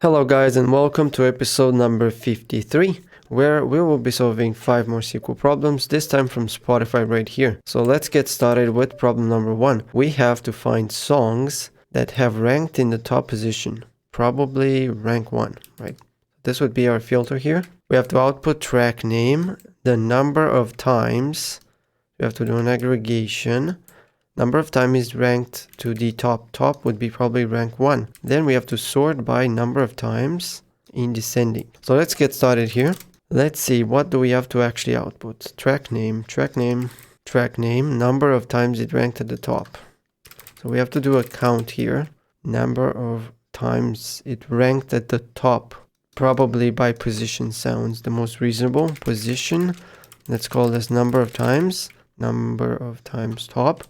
Hello guys, and welcome to episode number 53, where we will be solving 5 more SQL problems, this time from Spotify right here. So let's get started with problem number 1. We have to find songs that have ranked in the top position, probably rank 1, right? This would be our filter here. We have to output track name, the number of times, we have to do an aggregation. Number of times is ranked to the top. Top would be probably rank 1. Then we have to sort by number of times in descending. So let's get started here. Let's see, what do we have to actually output? Track name, number of times it ranked at the top. So we have to do a count here. Number of times it ranked at the top. Probably by position sounds the most reasonable. Position, let's call this number of times top.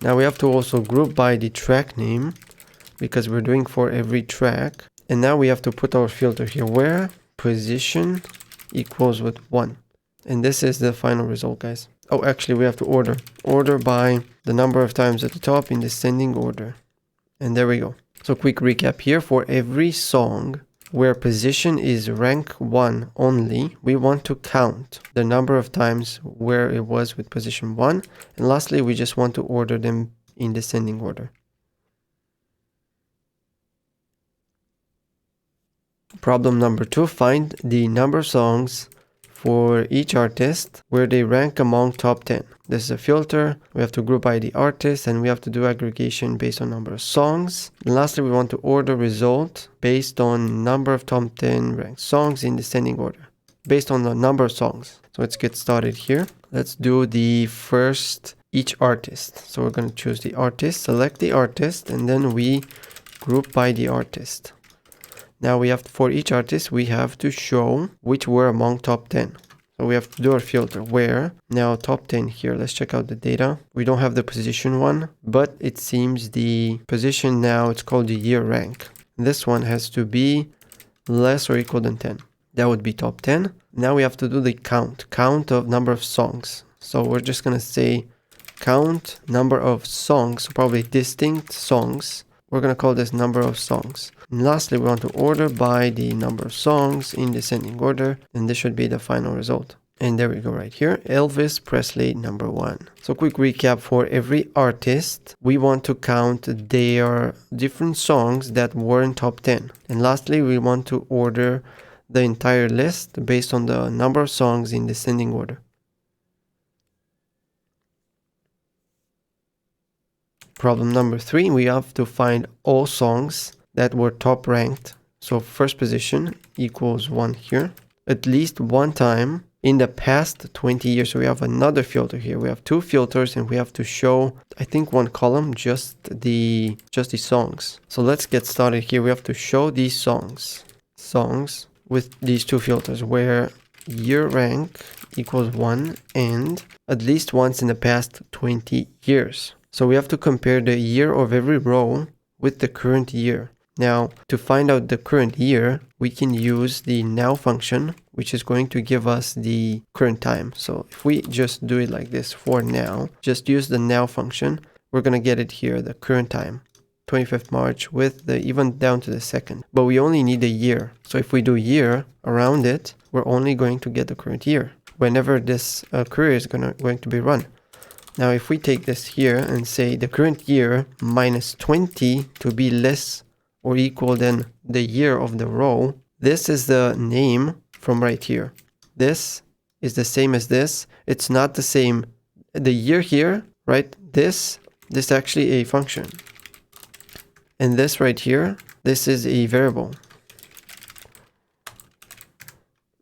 Now we have to also group by the track name because we're doing for every track. And now we have to put our filter here where position equals with 1. And this is the final result, guys. Oh, actually we have to order by the number of times at the top in descending order. And there we go. So quick recap here. For every song where position is rank 1 only, we want to count the number of times where it was with position 1. And lastly, we just want to order them in descending order. Problem number 2, find the number of songs for each artist where they rank among top 10. This is a filter. We have to group by the artist and we have to do aggregation based on number of songs. And lastly, we want to order result based on number of top 10 ranked songs in descending order, based on the number of songs. So let's get started here. Let's do the first each artist. So we're going to choose the artist, select the artist, and then we group by the artist. Now we have, for each artist, we have to show which were among top 10. So we have to do our filter where. Now top 10 here, let's check out the data. We don't have the position one, but it seems the position now, it's called the year rank. This one has to be less or equal than 10. That would be top 10. Now we have to do the count of number of songs. So we're just going to say count number of songs, so probably distinct songs. We're going to call this number of songs. And lastly, we want to order by the number of songs in descending order. And this should be the final result. And there we go right here. Elvis Presley number 1. So quick recap, for every artist, we want to count their different songs that were in top 10. And lastly, we want to order the entire list based on the number of songs in descending order. Problem number 3, we have to find all songs that were top ranked. So first position equals 1 here. At least one time in the past 20 years. So we have another filter here. We have 2 filters and we have to show, I think, one column, just the songs. So let's get started here. We have to show these songs with these 2 filters where year rank equals 1 and at least once in the past 20 years. So we have to compare the year of every row with the current year. Now, to find out the current year, we can use the now function, which is going to give us the current time. So if we just do it like this for now, just use the now function, we're going to get it here, the current time, 25th March with the even down to the second. But we only need a year. So if we do year around it, we're only going to get the current year whenever this query is going to be run. Now, if we take this here and say the current year minus 20 to be less or equal than the year of the row, this is the name from right here. This is the same as this. It's not the same. The year here, right? This actually a function. And this right here, this is a variable.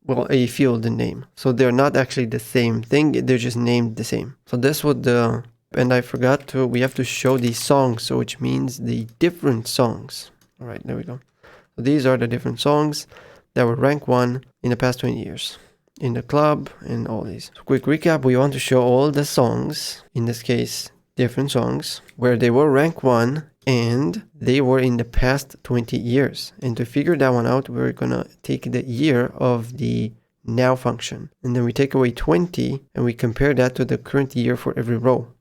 Well, a field name. So they're not actually the same thing. They're just named the same. So this would, and I forgot to, we have to show these songs. So which means the different songs. All right, there we go. So these are the different songs that were rank 1 in the past 20 years in the club and all these. So quick recap, we want to show all the songs, in this case, different songs, where they were rank 1 and they were in the past 20 years. And to figure that one out, we're going to take the year of the now function. And then we take away 20 and we compare that to the current year for every row.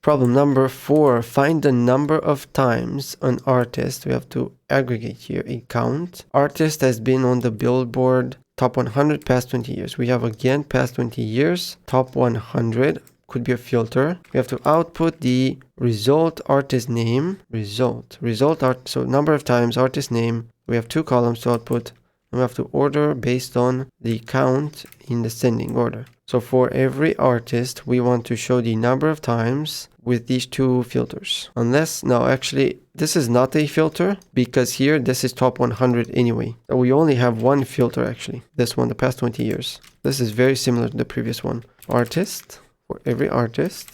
Problem number 4, find the number of times an artist, we have to aggregate here a count. Artist has been on the Billboard top 100 past 20 years. We have again past 20 years, top 100. Could be a filter. We have to output the result artist name, result art. So number of times artist name. We have 2 columns to output. And we have to order based on the count in descending order. So for every artist, we want to show the number of times with these 2 filters. Unless, no, actually, this is not a filter because here this is top 100 anyway. So we only have 1 filter actually. This one, the past 20 years. This is very similar to the previous one. Artist. For every artist,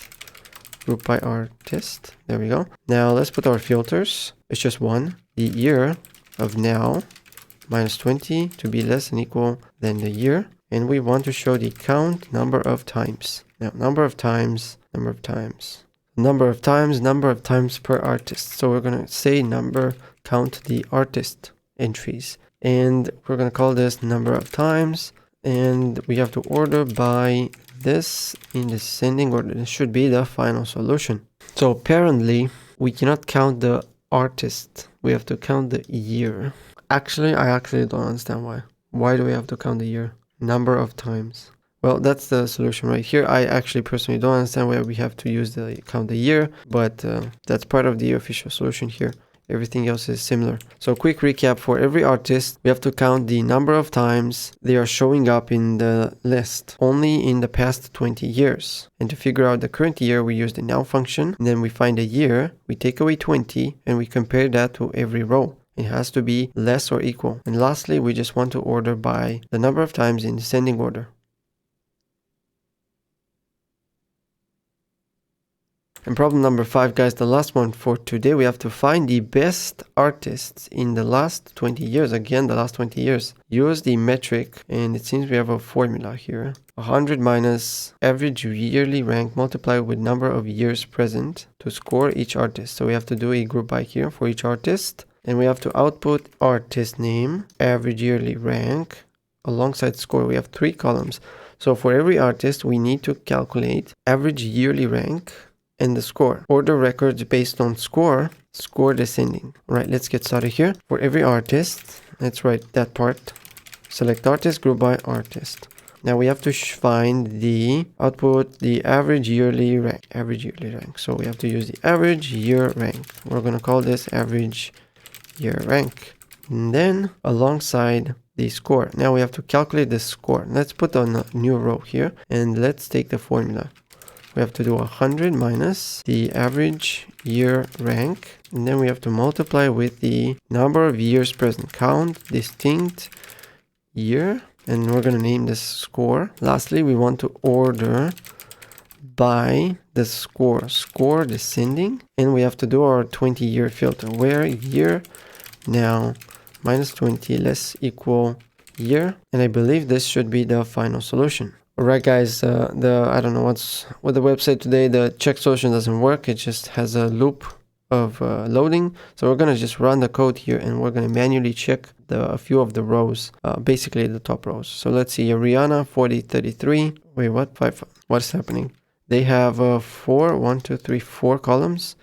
group by artist. There we go. Now let's put our filters. It's just 1. The year of now minus 20 to be less than equal than the year. And we want to show the count number of times. Now number of times per artist. So we're going to say count the artist entries. And we're going to call this number of times. And we have to order by this in descending order. This should be the final solution. So apparently we cannot count the artist. We have to count the year. Actually, I actually don't understand why. Why do we have to count the year? Number of times. Well, that's the solution right here. I actually personally don't understand why we have to use the count the year, but that's part of the official solution here. Everything else is similar. So quick recap, for every artist, we have to count the number of times they are showing up in the list only in the past 20 years. And to figure out the current year, we use the now function. And then we find a year, we take away 20, and we compare that to every row. It has to be less or equal. And lastly, we just want to order by the number of times in descending order. And problem number 5, guys, the last one for today, we have to find the best artists in the last 20 years. Again, the last 20 years. Use the metric, and it seems we have a formula here. 100 minus average yearly rank multiplied with number of years present to score each artist. So we have to do a group by here for each artist. And we have to output artist name, average yearly rank, alongside score. We have 3 columns. So for every artist, we need to calculate average yearly rank and the score. Order records based on score descending. Right, let's get started here. For every artist, let's write that part. Select artist, group by artist. Now we have to find the output, the average yearly rank. So we have to use the average year rank. We're going to call this average year rank. And then alongside the score. Now we have to calculate the score. Let's put on a new row here and let's take the formula. We have to do 100 minus the average year rank. And then we have to multiply with the number of years present. Count distinct year. And we're going to name this score. Lastly, we want to order by the score descending. And we have to do our 20-year filter. Where year now minus 20 less equal year. And I believe this should be the final solution. Alright guys, I don't know what's with the website today. The check solution doesn't work. It just has a loop of loading. So we're going to just run the code here and we're going to manually check a few of the rows, basically the top rows. So let's see, Rihanna 4033. Wait, what? 5. What's happening? They have 4 columns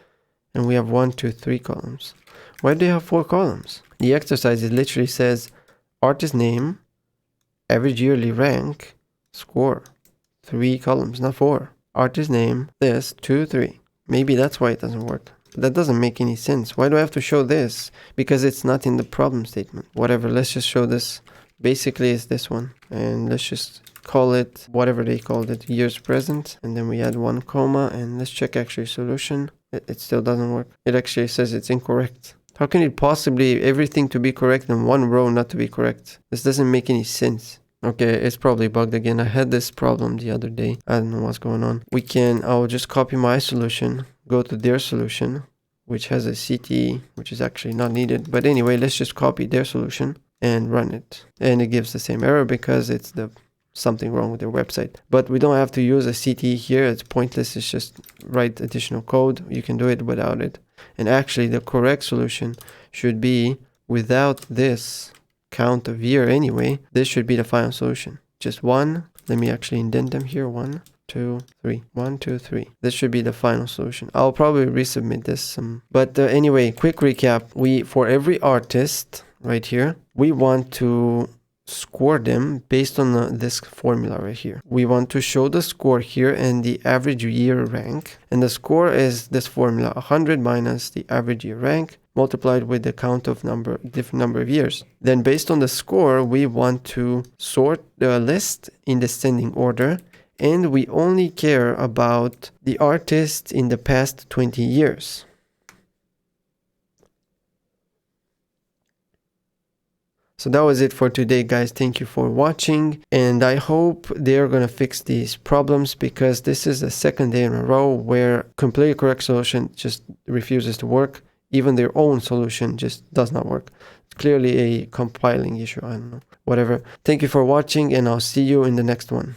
and we have 1, 2, 3 columns. Why do they have 4 columns? The exercise, it literally says artist name, average yearly rank, score. 3 columns, not 4. Artist name, this, 2, 3. Maybe that's why it doesn't work. But that doesn't make any sense. Why do I have to show this? Because it's not in the problem statement. Whatever, let's just show this. Basically, it's this one. And let's just call it whatever they called it, years present. And then we add 1 comma and let's check actually solution. It still doesn't work. It actually says it's incorrect. How can it possibly everything to be correct and 1 row not to be correct? This doesn't make any sense. Okay, it's probably bugged again. I had this problem the other day. I don't know what's going on. I'll just copy my solution, go to their solution, which has a CT, which is actually not needed. But anyway, let's just copy their solution and run it. And it gives the same error because it's something wrong with their website. But we don't have to use a CT here. It's pointless. It's just write additional code. You can do it without it. And actually, the correct solution should be without this count of year anyway. This should be the final solution. Just 1. Let me actually indent them here. 1, 2, 3. 1, 2, 3. This should be the final solution. I'll probably resubmit this. But anyway, quick recap. For every artist right here, we want to score them based on this formula right here. We want to show the score here and the average year rank. And the score is this formula, 100 minus the average year rank multiplied with the count of different number of years. Then based on the score, we want to sort the list in descending order. And we only care about the artists in the past 20 years. So that was it for today, guys. Thank you for watching. And I hope they're going to fix these problems, because this is the second day in a row where completely correct solution just refuses to work. Even their own solution just does not work. It's clearly a compiling issue. I don't know. Whatever. Thank you for watching, and I'll see you in the next one.